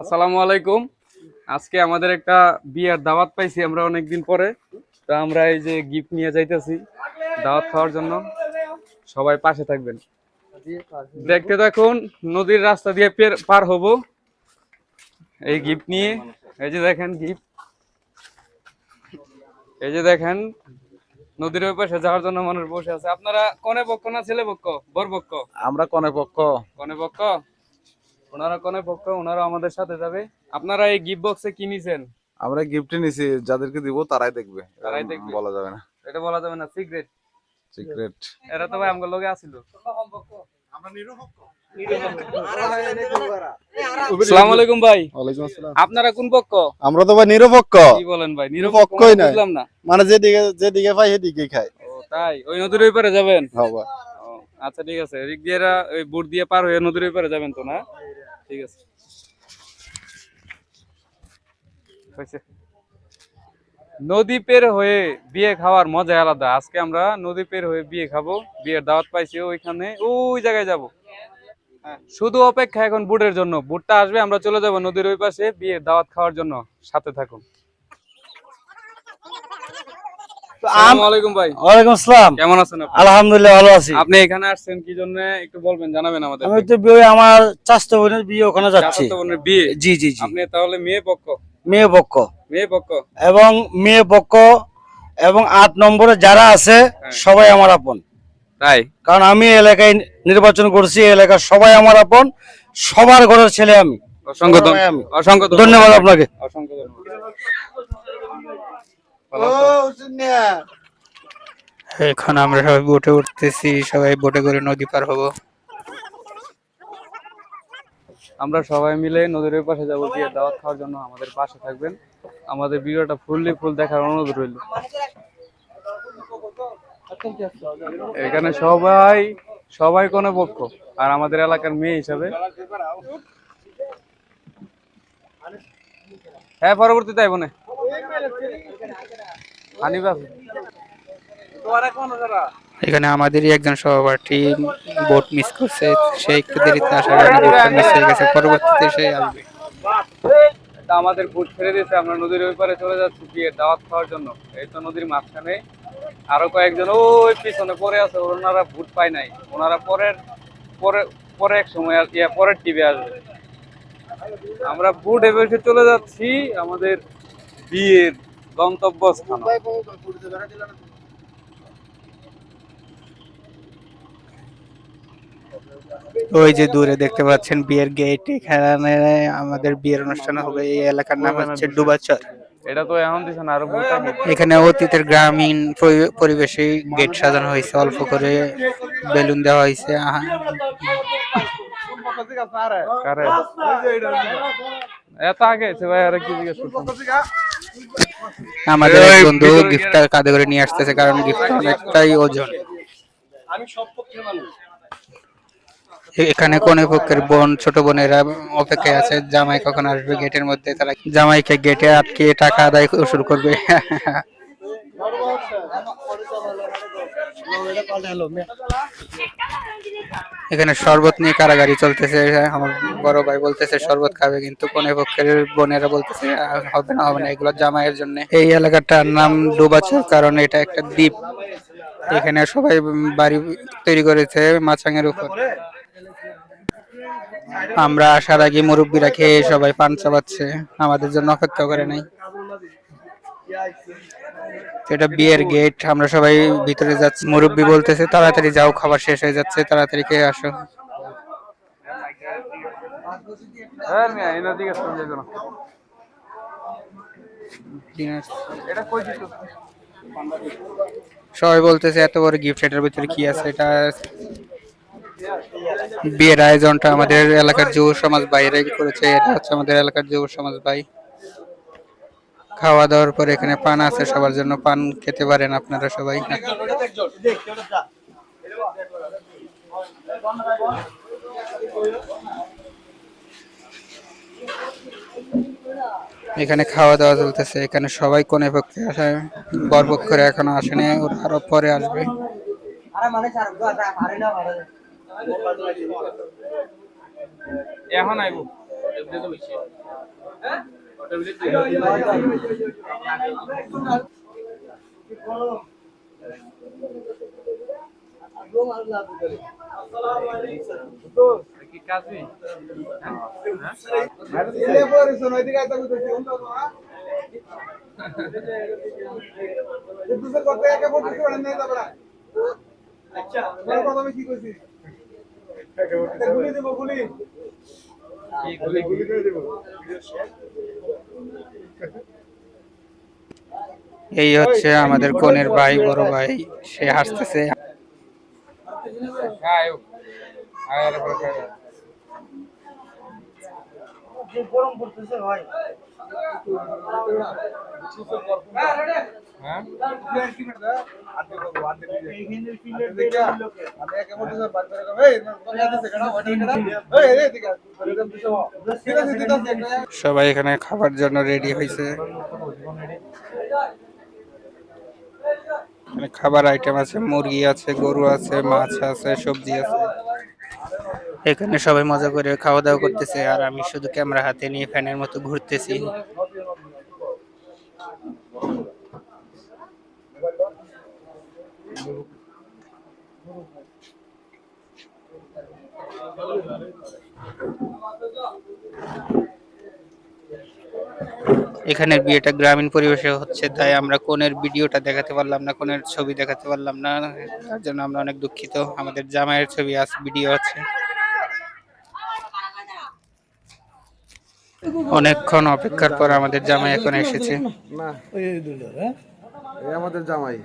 আসসালামু আলাইকুম। আজকে আমাদের একটা বিয়ের দাওয়াত পাইছি আমরা অনেকদিন পরে। তো আমরা এই যে গিফট নিয়ে যাইতেছি দাওয়াত খাওয়ার জন্য। সবাই পাশে থাকবেন। দেখতে দেখুন নদীর রাস্তা দিয়ে পার হব এই গিফট নিয়ে। এই যে দেখেন গিফট, এই যে দেখেন নদীর ওই পাশে যাওয়ার জন্য মানুষ বসে আছে। আপনারা কনে পক্ষ না ছেলে পক্ষ? বর পক্ষ? আমরা কনে পক্ষ। কনে পক্ষ? ওনারা কনে পক্ষ, ওনারা আমাদের সাথে যাবে। আপনারা এই গিফট বক্সে কি নিছেন? আমরা গিফট নিছি, যাদেরকে দিব তারাই দেখবে, তারাই দেখবে, বলা যাবে না। এটা বলা যাবে না, সিক্রেট। সিক্রেট। এরা তো ভাই আমগো লগে আছিল। আসসালামু আলাইকুম ভাই। ওয়ালাইকুম আসসালাম। আপনারা কোন পক্ষ? আমরা তো ভাই নিরপেক্ষ। কি বলেন ভাই? নিরপেক্ষই নিরপেক্ষই না, না। বুঝলাম না। মানে যেদিকে পাই সেদিকেই খাই। ও তাই, ওই নদীর ওই পারে যাবেন? হ্যাঁ ভাই। ও আচ্ছা ঠিক আছে, এদিক দিয়ে এরা ওই বুট দিয়ে পার হয়ে নদীর ওই পারে যাবেন তো না? ঠিক আছে, হয়েছে। নদী পের হয়ে বিয়ে খাওয়ার মজা আলাদা। আজকে আমরা নদী পের হয়ে বিয়ে খাবো, বিয়ের দাওয়াত পাইছি ওইখানে, ওই জায়গায় যাব। শুধু অপেক্ষা এখন বুটের জন্য, বুটটা আসবে আমরা চলে যাব নদীর ওই পাশে বিয়ের দাওয়াত খাওয়ার জন্য। সাথে থাকুন। আসসালামু আলাইকুম ভাই। ওয়ালাইকুম আসসালাম। কেমন আছেন আপনি? আলহামদুলিল্লাহ ভালো আছি। আপনি এখানে আসছেন কি জন্য একটু বলবেন, জানাবেন আমাদের? আমি তো বিয়ে, আমার চাচাতো বোনের বিয়ে ওখানে যাচ্ছি। চাচাতো বোনের বিয়ে? জি জি জি। আপনি তাহলে মেয়ে পক্ষ? মেয়ে পক্ষ। মেয়ে পক্ষ এবং মেয়ে পক্ষ এবং 8 নম্বরে যারা আছে সবাই আমার আপন। তাই? কারণ আমি এই এলাকায় নির্বাচন করছি, এই এলাকার সবাই আমার আপন, সবার ঘরের ছেলে আমি। অসংখ্য অসংখ্য ধন্যবাদ আপনাকে। অসংখ্য ধন্যবাদ। এখন আমরা সবাই বোটে উঠতেছি, সবাই বোটে করে নদী পার হব। আমরা সবাই মিলে নদীর ওই পাশে যাবো বিয়ের দাওয়াত খাওয়ার জন্য। আমাদের পাশে থাকবেন। আমাদের ভিডিওটা ফুল দেখার অনুরোধ রইল। এখানে সবাই কোনো পক্ষ, আর আমাদের এলাকার মেয়ে হিসাবে। হ্যাঁ, পরবর্তীতে আইব না এখানে আমাদেরই একজন সহপাঠী বোট মিস করছে, সে একটু দেরিতে আসার কারণে বোটটা মিস হয়ে গেছে, পরবর্তীতে সে আসবে। আমাদের বুট ছেড়ে দিয়েছে, আমরা নদীর ওই পারে চলে যাচ্ছি বিয়ের দাওয়াত খাওয়ার জন্য। এই তো নদীর মাঝখানে আরো কয়েকজন ওই পিছনে পড়ে আছে, ওনারা বুট পায় নাই। ওনারা পরে পরে এক সময় পরের টিভি আসবে। আমরা বুট এসে চলে যাচ্ছি আমাদের বিয়ের গন্তব্যস্থান। ওই যে দূরে দেখতে পাচ্ছেন বিয়ের গেট, এখানে আমাদের বিয়ের অনুষ্ঠান হবে। এই এলাকার নাম হচ্ছে ডুবাচর। এটা তো এখন দিছে না, আরো বুট থাকে। এখানে অতীতের গ্রামীণ পরিবেশে গেট সাজানো হয়েছে, অল্প করে বেলুন দেওয়া হয়েছে। এত আগে ভাই, আর কি জিজ্ঞেস করছেন? আমাদের এক বন্ধু গিফটটা কাঁধে করে নিয়ে আসতেছে, কারণ গিফট অনেকটাই ওজন। এখানে কোন পক্ষের বোন, ছোট বোনেরা অপেক্ষায় আছে জামাই কখন আসবে গেটের মধ্যে। তারা জামাইকে গেটে আটকে টাকা আদায় শুরু করবে। এখানে শরবত নিয়ে কারাগারি চলতেছে। আমার বড় ভাই বলতেছে শরবত খাবে, কিন্তু কোন পক্ষের বোনেরা বলতেছে হবে না, এগুলো জামাইয়ের জন্য। এই এলাকাটার নাম ডুবাচর, কারণ এটা একটা দ্বীপ। এখানে সবাই বাড়ি তৈরি করেছে মাচাঙের উপর। আমরা আসার আগে মুরব্বীরা খেয়ে সবাই পান চাবাচ্ছে, আমাদের জন্য অপেক্ষা করে নাই। এটা বিয়ের গেট, আমরা সবাই ভিতরে যাচ্ছি। মুরব্বী বলতেছে তাড়াতাড়ি যাও, খাবার শেষ হয়ে যাচ্ছে, তাড়াতাড়ি খেয়ে আসো। সবাই বলতেছে এত বড় গিফট, এটার ভিতরে কি আছে? এটা বিয়ের আয়োজনটা আমাদের এলাকার যুব সমাজ বাইরে করেছে। এটা হচ্ছে আমাদের এলাকার যুব সমাজ ভাই। খাওয়া দাওয়ার পর এখানে পান আছে সবার জন্য, পান খেতে পারেন আপনারা সবাই। এখানে খাওয়া দাওয়া চলতেছে। এখানে সবাই কোনে পক্ষে আসে, বর পক্ষরে এখনো আসেনি, ওরা আরো পরে আসবে। এখন আইব। কি কাজে এই হচ্ছে আমাদের কনের ভাই, বড় ভাই, সে হাসতেছে। গরম পড়তেছে ভাই। সবাই এখানে খাবার জন্য রেডি হয়েছে। এখানে খাবার আইটেম আছে, মুরগি আছে, গরু আছে, মাছ আছে, সবজি আছে। এখানে সবাই মজা করে খাওয়া দাওয়া করতেছে, আর আমি শুধু ক্যামেরা হাতে নিয়ে ফ্যানের মতো ঘুরতেছি। এখানের বিয়েটা গ্রামীণ পরিবেশে হচ্ছে, তাই আমরা কনের ভিডিওটা দেখাতে পারলাম না, কনের ছবি দেখাতে পারলাম না, তার জন্য আমরা অনেক দুঃখিত। আমাদের জামাইয়ের ছবি আছে, ভিডিও আছে। অনেকক্ষণ অপেক্ষার পর আমাদের জামাই এখন এসেছে। না, এই আমাদের জামাই।